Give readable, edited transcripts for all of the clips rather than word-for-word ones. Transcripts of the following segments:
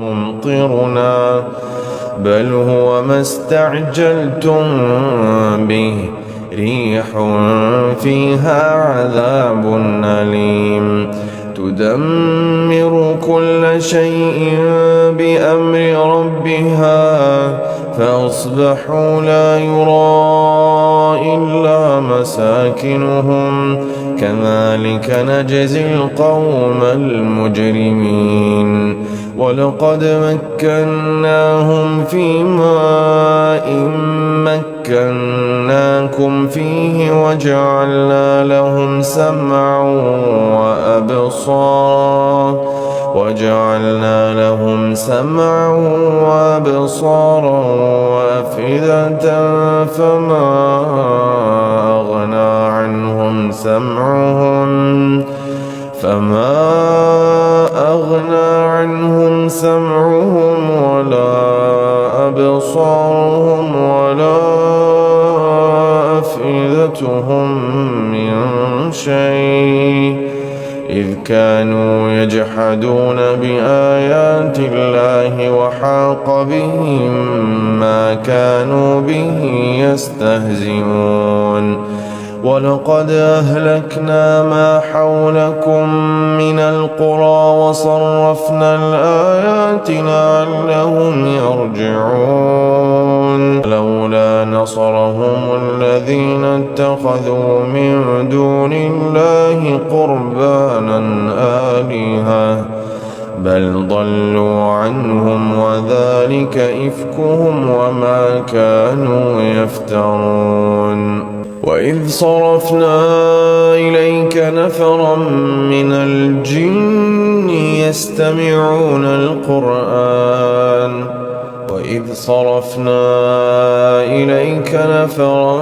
ممطرنا بل هو ما استعجلتم به ريح فيها عذاب أليم تدمر كل شيء بأمر ربها فأصبحوا لا يرى إلا مساكنهم كذلك نجزي القوم المجرمين ولقد مكناهم في ماء مكناكم فيه وجعلنا لهم سمعا وأبصارا وأفئدة فما أغنى عنهم سمعهم ولا أبصارهم ولا أفئدتهم من شيء إذ كانوا يجحدون بآيات الله وحاق بهم ما كانوا به يستهزئون ولقد أهلكنا ما حولكم من القرى وصرفنا الآيات لعلهم يرجعون لولا نصرهم الذين اتخذوا من دون الله قربانا آلهة بل ضلوا عنهم وذلك إفكهم وما كانوا يفترون وإذ صرفنا إليك نفرا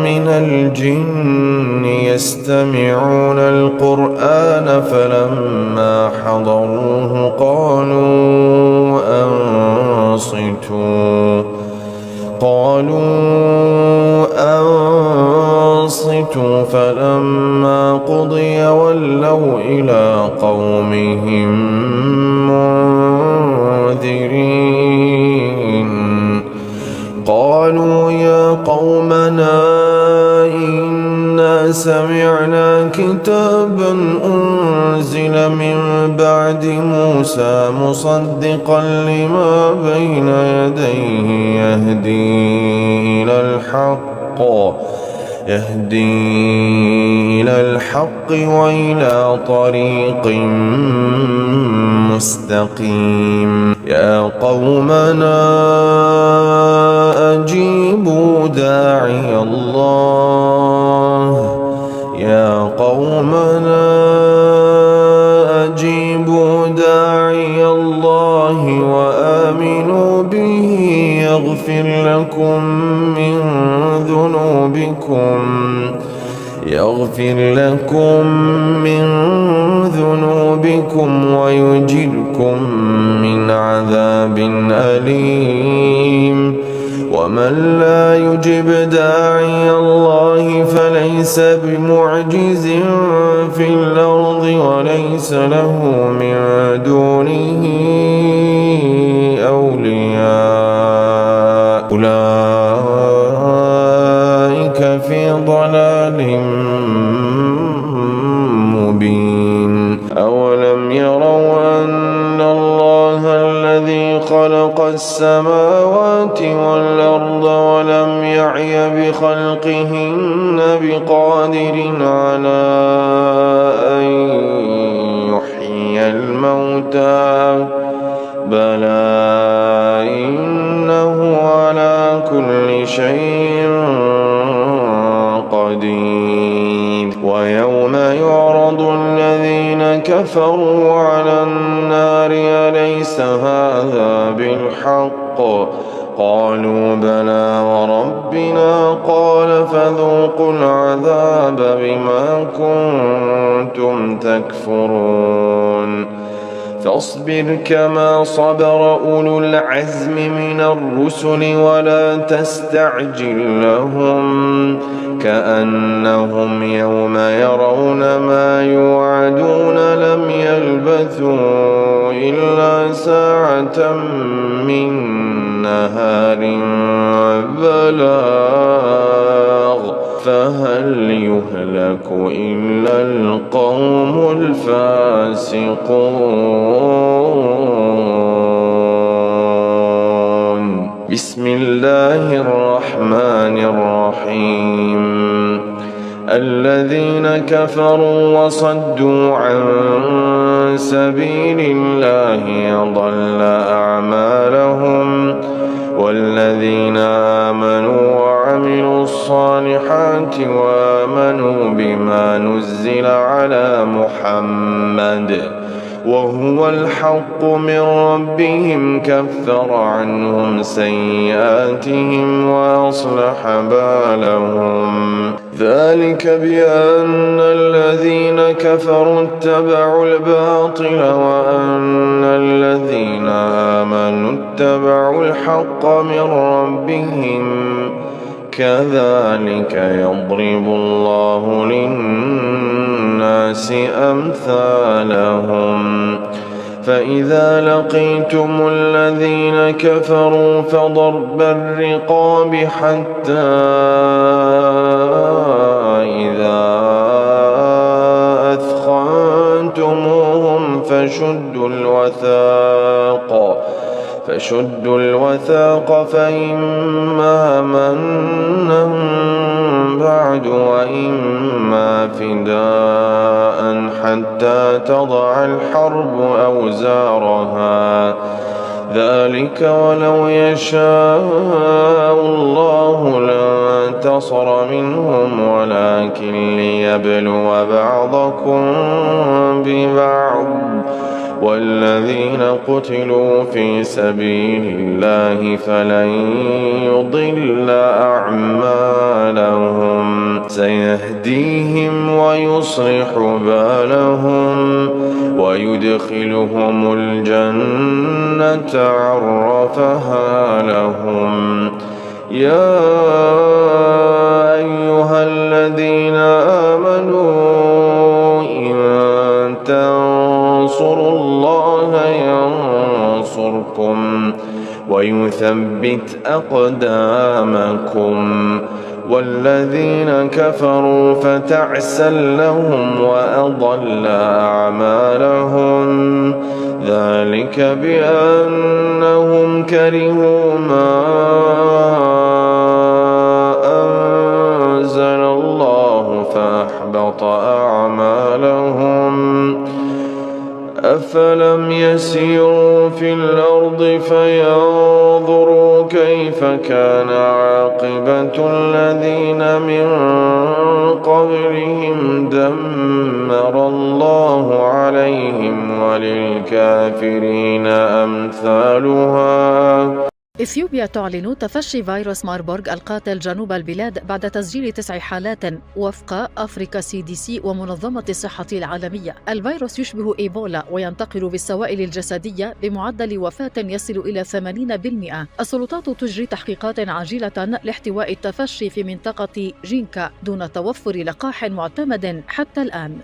من الجن يستمعون القرآن فلما حضروه قالوا أنصتوا فلما قضي ولوا إلى قومهم منذرين قالوا يا قومنا إنا سمعنا كتابا أنزل من بعد موسى مصدقا لما بين يديه يهدي إلى الحق وإلى طريق مستقيم يا قومنا أجيبوا داعي الله وآمنوا به يغفر لكم من ذنوبكم ويجركم من عذاب أليم ومن لا يجب داعي الله فليس بمعجز في الأرض وليس له من دونه أولياء أولئك في ضلال مبين أولم يروا أن الله الذي خلق السماوات والأرض ولم يعي بخلقهن بقادر على أن يحيي الموتى بلى إنه على كل شيء قدير ويوم يعرض الذين كفروا على النار أليس هذا بالحق قالوا بلى وربنا قال فذوقوا العذاب بما كنتم تكفرون فاصبر كما صبر أولو العزم من الرسل ولا تستعجل لهم كأنهم يوم يرون ما يوعدون لم يلبثوا إلا ساعة من نهار بلاغ فهل يهلك إلا القوم الفاسقون. بسم الله الرحمن الرحيم. الذين كفروا وصدوا عن سبيل الله أضل أعمالهم والذين آمنوا وعملوا الصالحات وآمنوا بما نزل على محمد وهو الحق من ربهم كفر عنهم سيئاتهم وأصلح بالهم ذلك بأن الذين كفروا اتبعوا الباطل وأن الذين آمنوا اتبعوا الحق من ربهم كذلك يضرب الله للناس أمثالهم فإذا لقيتم الذين كفروا فضرب الرقاب حتى إذا أثخنتموهم فشدوا الوثاق فإما منا بعد وإما فداء حتى تضع الحرب أوزارها ذلك ولو يشاء الله لانتصر منهم ولكن ليبلو بعضكم ببعض والذين قتلوا في سبيل الله فلن يضل أعمالهم سيهديهم ويصلح بالهم ويدخلهم الجنة عرفها لهم. يا أيها الذين آمنوا إن تنصروا الله ينصركم ويثبت أقدامكم والذين كفروا فتعسا لهم وأضل أعمالهم ذلك بأنهم كرهوا ما أنزل الله فأحبط أعمالهم. أفلم يسيروا في الأرض فينظروا كيف كان عاقبة الذين من قبلهم دمر الله عليهم وللكافرين أمثالها. إثيوبيا تعلن تفشي فيروس ماربورغ القاتل جنوب البلاد بعد تسجيل 9 حالات وفق أفريكا CDC ومنظمة الصحة العالمية. الفيروس يشبه إيبولا وينتقل بالسوائل الجسدية بمعدل وفاة يصل إلى 80%. السلطات تجري تحقيقات عاجلة لاحتواء التفشي في منطقة جينكا دون توفر لقاح معتمد حتى الآن.